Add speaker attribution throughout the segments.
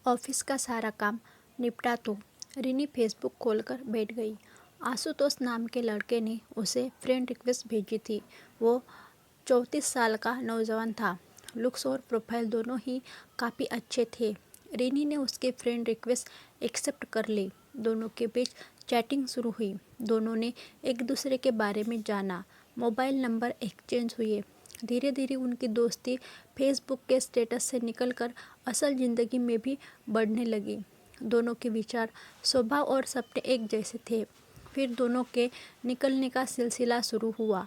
Speaker 1: Office का सारा काम निपटा तो रिनी फेसबुक खोलकर बैठ गई। आशुतोष नाम के लड़के ने उसे फ्रेंड रिक्वेस्ट भेजी थी। वो 34 साल का नौजवान था। लुक्स और प्रोफाइल दोनों ही काफ़ी अच्छे थे। रिनी ने उसके फ्रेंड रिक्वेस्ट एक्सेप्ट कर ली। दोनों के बीच चैटिंग शुरू हुई। दोनों ने एक दूसरे के बारे में जाना, मोबाइल नंबर एक्सचेंज हुए। धीरे धीरे उनकी दोस्ती फेसबुक के स्टेटस से निकलकर असल ज़िंदगी में भी बढ़ने लगी। दोनों के विचार, स्वभाव और सपने एक जैसे थे। फिर दोनों के निकलने का सिलसिला शुरू हुआ।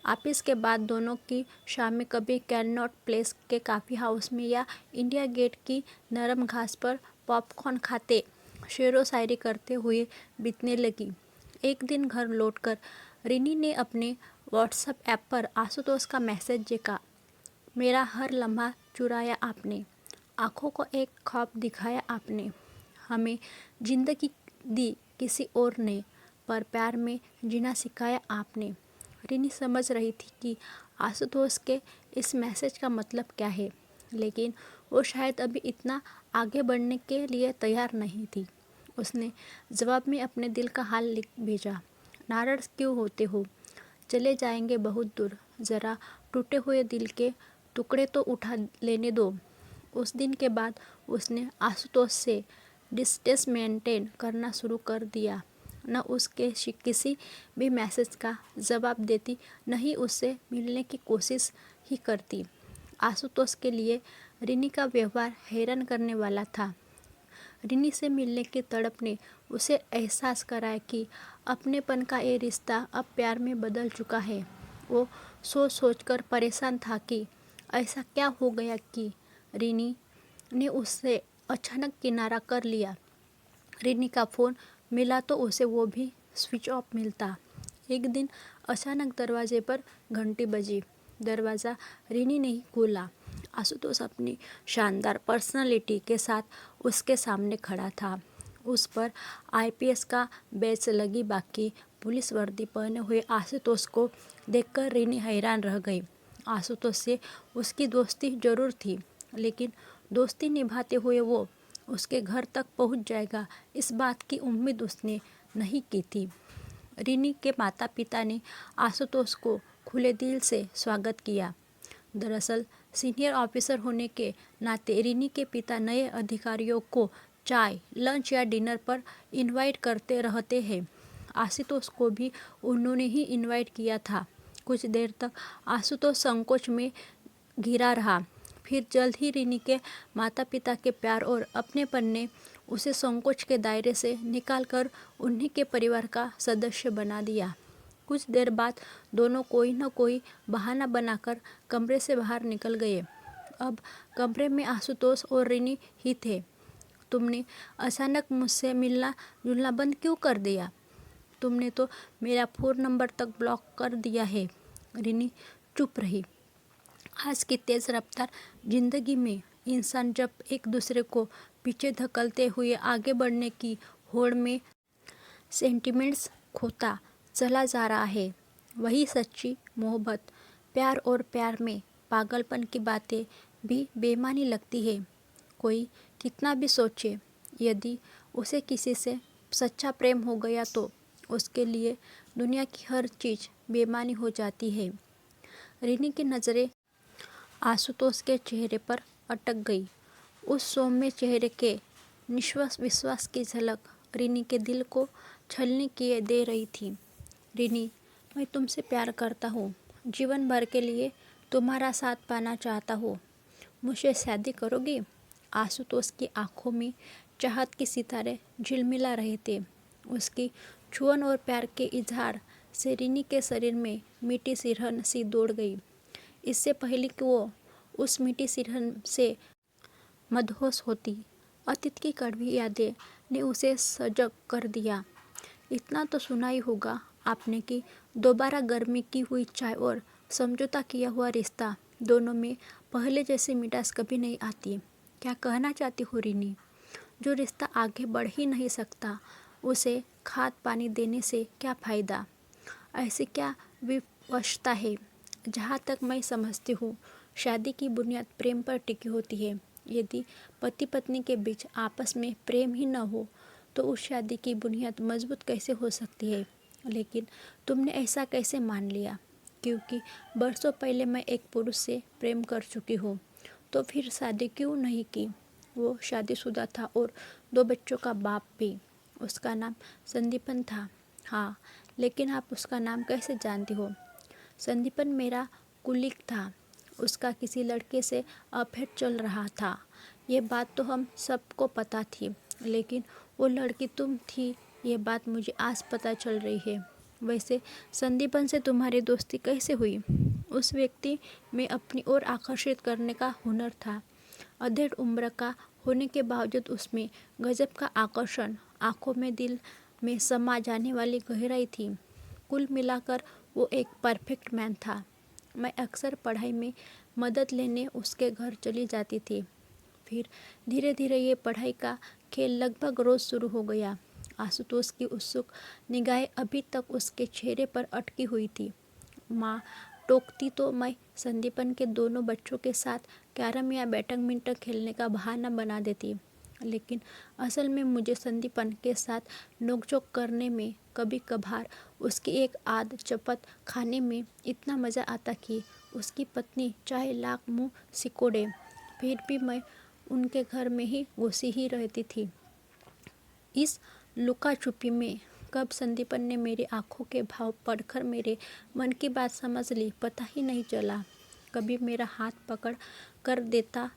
Speaker 1: ऑफिस के बाद दोनों की शामें कभी कैनॉट प्लेस के कॉफ़ी हाउस में या इंडिया गेट की नरम घास पर पॉपकॉर्न खाते, शेरो शायरी करते हुए बीतने लगी। एक दिन घर लौटकर रिनी ने अपने व्हाट्सएप ऐप पर आशुतोष का मैसेज देखा। मेरा हर लम्हा चुराया आपने, आँखों को एक ख्वाब दिखाया आपने, हमें जिंदगी दी किसी और ने, पर प्यार में जीना सिखाया आपने। रिनी समझ रही थी कि आशुतोष के इस मैसेज का मतलब क्या है, लेकिन वो शायद अभी इतना आगे बढ़ने के लिए तैयार नहीं थी। उसने जवाब में अपने दिल का हाल लिख भेजा। नाराज़ क्यों होते हो? चले जाएंगे बहुत दूर, ज़रा टूटे हुए दिल के टुकड़े तो उठा लेने दो। उस दिन के बाद उसने आशुतोष से डिस्टेंस मेंटेन करना शुरू कर दिया। न उसके किसी भी मैसेज का जवाब देती, न ही उससे मिलने की कोशिश ही करती। आशुतोष के लिए रिनी का व्यवहार हैरान करने वाला था। रिनी से मिलने की तड़प ने उसे एहसास कराया कि अपनेपन का ये रिश्ता अब प्यार में बदल चुका है। वो सोच सोचकर परेशान था कि ऐसा क्या हो गया कि रिनी ने उससे अचानक किनारा कर लिया। रिनी का फ़ोन मिला तो उसे वो भी स्विच ऑफ मिलता। एक दिन अचानक दरवाजे पर घंटी बजी। दरवाज़ा रिनी ने ही खोला। आशुतोष अपनी शानदार पर्सनालिटी के साथ उसके सामने खड़ा था। उस पर आईपीएस का बैच लगी बाकी पुलिस वर्दी पहने हुए आशुतोष को देखकर रिनी हैरान रह गई। आशुतोष से उसकी दोस्ती जरूर थी, लेकिन दोस्ती निभाते हुए वो उसके घर तक पहुंच जाएगा, इस बात की उम्मीद उसने नहीं की थी। रिनी के माता पिता ने आशुतोष को खुले दिल से स्वागत किया। दरअसल सीनियर ऑफिसर होने के नाते रिनी के पिता नए अधिकारियों को चाय, लंच या डिनर पर इनवाइट करते रहते हैं। आशुतोष को भी उन्होंने ही इनवाइट किया था। कुछ देर तक आशुतोष संकोच में घिरा रहा, फिर जल्द ही रिनी के माता पिता के प्यार और अपनेपन ने उसे संकोच के दायरे से निकालकर उन्हीं के परिवार का सदस्य बना दिया। कुछ देर बाद दोनों कोई न कोई बहाना बनाकर कमरे से बाहर निकल गए। अब कमरे में आशुतोष और रिनी ही थे। तुमने अचानक मुझसे मिलना जुलना बंद क्यों कर दिया? तुमने तो मेरा फ़ोन नंबर तक ब्लॉक कर दिया है। रिनी चुप रही। आज की तेज़ रफ्तार जिंदगी में इंसान जब एक दूसरे को पीछे धकेलते हुए आगे बढ़ने की होड़ में सेंटिमेंट्स खोता चला जा रहा है, वही सच्ची मोहब्बत, प्यार और प्यार में पागलपन की बातें भी बेईमानी लगती है। कोई कितना भी सोचे, यदि उसे किसी से सच्चा प्रेम हो गया तो उसके लिए दुनिया की हर चीज़ बेईमानी हो जाती है। रिनी की नज़रें आशुतोष के चेहरे पर अटक गई। उस सौम्य चेहरे के निश्वास विश्वास की झलक रिनी के दिल को छलनी किए दे रही थी। रिनी, मैं तुमसे प्यार करता हूँ, जीवन भर के लिए तुम्हारा साथ पाना चाहता हूँ, मुझसे शादी करोगी? आशुतोष की आंखों में चाहत के सितारे झिलमिला रहे थे। उसकी छुअन और प्यार के इजहार से रिनी के शरीर में मीठी सिरहन सी दौड़ गई। इससे पहले कि वो उस मीठी सिरहन से मदहोश होती, अतीत की कड़वी यादें ने उसे सजग कर दिया। इतना तो सुना ही होगा आपने कि दोबारा गर्मी की हुई चाय और समझौता किया हुआ रिश्ता, दोनों में पहले जैसी मिठास कभी नहीं आती। क्या कहना चाहती हो रिनी? जो रिश्ता आगे बढ़ ही नहीं सकता, उसे खाद पानी देने से क्या फ़ायदा? ऐसी क्या विवशता है? जहाँ तक मैं समझती हूँ, शादी की बुनियाद प्रेम पर टिकी होती है। यदि पति पत्नी के बीच आपस में प्रेम ही न हो तो उस शादी की बुनियाद मजबूत कैसे हो सकती है। लेकिन तुमने ऐसा कैसे मान लिया? क्योंकि बरसों पहले मैं एक पुरुष से प्रेम कर चुकी हूँ। तो फिर शादी क्यों नहीं की? वो शादीशुदा था और 2 बच्चों का बाप भी। उसका नाम संदीपन था। हाँ, लेकिन आप उसका नाम कैसे जानती हो? संदीपन मेरा कुलीग था। उसका किसी लड़के से अफेयर चल रहा था। ये बात तो हम सबको पता थी, लेकिन वो लड़की तुम थी, ये बात मुझे आज पता चल रही है। वैसे संदीपन से तुम्हारी दोस्ती कैसे हुई? उस व्यक्ति में अपनी ओर आकर्षित करने का हुनर था। अधेड़ उम्र का होने के बावजूद उसमें गजब का आकर्षण, आंखों में दिल में समा जाने वाली गहराई थी। कुल मिलाकर वो एक परफेक्ट मैन था। मैं अक्सर पढ़ाई में मदद लेने उसके घर चली जाती थी। फिर धीरे धीरे ये पढ़ाई का खेल लगभग रोज शुरू हो गया। आशुतोष की उत्सुक निगाहें अभी तक उसके चेहरे पर अटकी हुई थी। माँ टोकती तो मैं संदीपन के दोनों बच्चों के साथ कैरम या बैडमिंटन खेलने का बहाना बना देती, लेकिन असल में मुझे संदीपन के साथ नोकझोंक करने में, कभी कभार उसकी एक आध चपत खाने में इतना मज़ा आता कि उसकी पत्नी चाहे लाख मुँह सिकोड़े, फिर भी मैं उनके घर में ही घुसी ही रहती थी। इस लुका छुपी में कब संदीपन ने मेरी आंखों के भाव पढ़कर मेरे मन की बात समझ ली, पता ही नहीं चला। कभी मेरा हाथ पकड़ कर देता,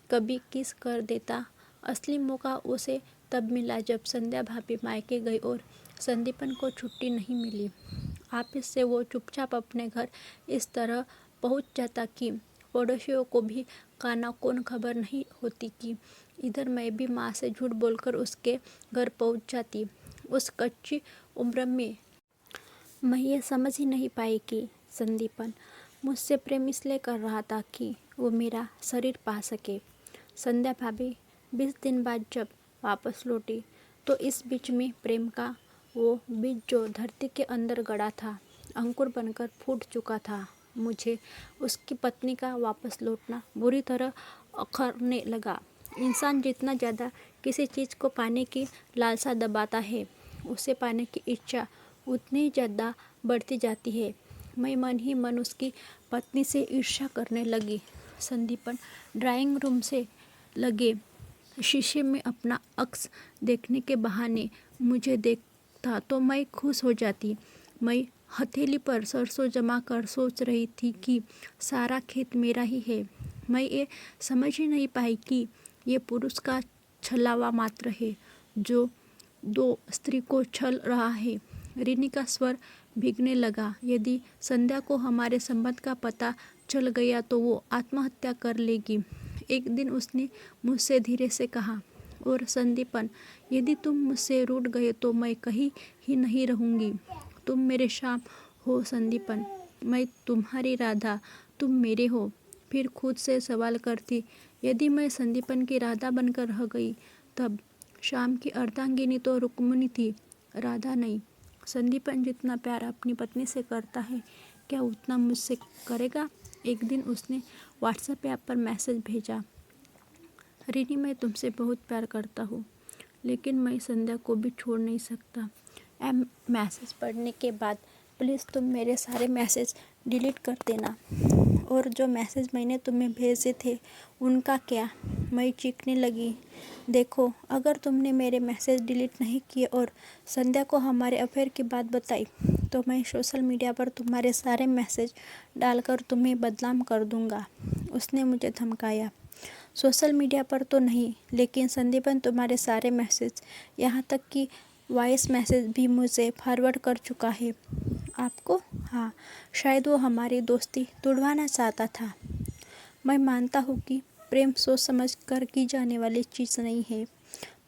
Speaker 1: कभी किस कर देता। असली मौका उसे तब मिला जब संध्या भाभी मायके गई और संदीपन को छुट्टी नहीं मिली। ऑफिस से वो चुपचाप अपने घर इस तरह पहुंच जाता कि पड़ोसियों को भी काना कौन खबर नहीं होती कि इधर मैं भी माँ से झूठ बोलकर उसके घर पहुंच जाती। उस कच्ची उम्र में मैं ये समझ ही नहीं पाई कि संदीपन मुझसे प्रेम इसलिए कर रहा था कि वो मेरा शरीर पा सके। संध्या भाभी 20 दिन बाद जब वापस लौटी तो इस बीच में प्रेम का वो बीज जो धरती के अंदर गड़ा था, अंकुर बनकर फूट चुका था। मुझे उसकी पत्नी का वापस लौटना बुरी तरह अखरने लगा। इंसान जितना ज़्यादा किसी चीज़ को पाने की लालसा दबाता है, उसे पाने की इच्छा उतनी ज़्यादा बढ़ती जाती है। मैं मन ही मन उसकी पत्नी से ईर्ष्या करने लगी। संदीपन ड्राइंग रूम से लगे शीशे में अपना अक्स देखने के बहाने मुझे देखता तो मैं खुश हो जाती। मैं हथेली पर सरसों जमा कर सोच रही थी कि सारा खेत मेरा ही है। मैं ये समझ ही नहीं पाई कि ये पुरुष का छलावा मात्र है जो 2 स्त्री को छल रहा है। रिनी का स्वर भीगने लगा। यदि संध्या को हमारे संबंध का पता चल गया तो वो आत्महत्या कर लेगी। एक दिन उसने मुझसे धीरे से कहा, और संदीपन, यदि तुम मुझसे रूठ गए तो मैं कहीं ही नहीं रहूँगी। तुम मेरे शाम हो संदीपन, मैं तुम्हारी राधा, तुम मेरे हो। फिर खुद से सवाल करती, यदि मैं संदीपन की राधा बनकर रह गई तब शाम की अर्धांगिनी तो रुक्मिणी थी, राधा नहीं। संदीपन जितना प्यार अपनी पत्नी से करता है क्या उतना मुझसे करेगा? एक दिन उसने व्हाट्सएप ऐप पर मैसेज भेजा, रिनी मैं तुमसे बहुत प्यार करता हूँ, लेकिन मैं संध्या को भी छोड़ नहीं सकता। मैसेज पढ़ने के बाद प्लीज़ तुम मेरे सारे मैसेज डिलीट कर देना। और जो मैसेज मैंने तुम्हें भेजे थे उनका क्या? मैं चीखने लगी। देखो, अगर तुमने मेरे मैसेज डिलीट नहीं किए और संध्या को हमारे अफेयर की बात बताई तो मैं सोशल मीडिया पर तुम्हारे सारे मैसेज डालकर तुम्हें बदनाम कर दूंगा, उसने मुझे धमकाया। सोशल मीडिया पर तो नहीं, लेकिन संदीपन तुम्हारे सारे मैसेज, यहाँ तक कि वॉइस मैसेज भी मुझे फॉरवर्ड कर चुका है। आपको? हाँ, शायद वो हमारी दोस्ती तोड़वाना चाहता था। मैं मानता हूँ कि प्रेम सोच समझ कर की जाने वाली चीज़ नहीं है।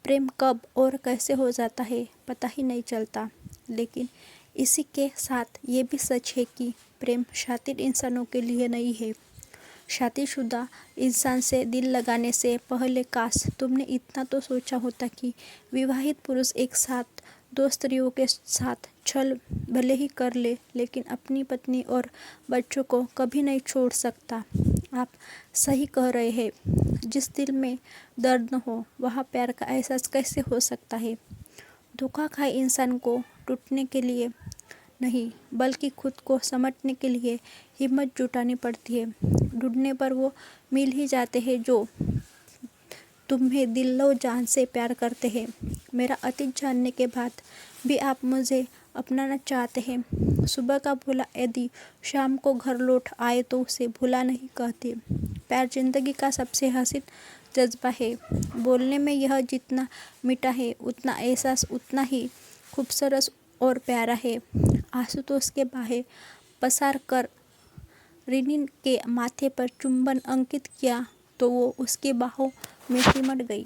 Speaker 1: प्रेम कब और कैसे हो जाता है पता ही नहीं चलता। लेकिन इसी के साथ ये भी सच है कि प्रेम शातिर इंसानों के लिए नहीं है। शादीशुदा इंसान से दिल लगाने से पहले काश तुमने इतना तो सोचा होता कि विवाहित पुरुष एक साथ 2 स्त्रियों के साथ छल भले ही कर ले, लेकिन अपनी पत्नी और बच्चों को कभी नहीं छोड़ सकता। आप सही कह रहे हैं। जिस दिल में दर्द न हो वहाँ प्यार का एहसास कैसे हो सकता है। धोखा खाए इंसान को टूटने के लिए नहीं बल्कि खुद को समझने के लिए हिम्मत जुटानी पड़ती है। ढूंढने पर वो मिल ही जाते हैं जो तुम्हें दिलो जान से प्यार करते हैं। मेरा अतीत जानने के बाद भी आप मुझे अपनाना चाहते हैं। सुबह का भूला यदि शाम को घर लौट आए तो उसे भूला नहीं कहते। प्यार जिंदगी का सबसे हसीन जज्बा है। बोलने में यह जितना मीठा है उतना एहसास उतना ही खूबसूरत और प्यारा है। आशुतोष के बाहें पसार कर रिनी के माथे पर चुंबन अंकित किया तो वो उसकी बाहों में सिमट गई।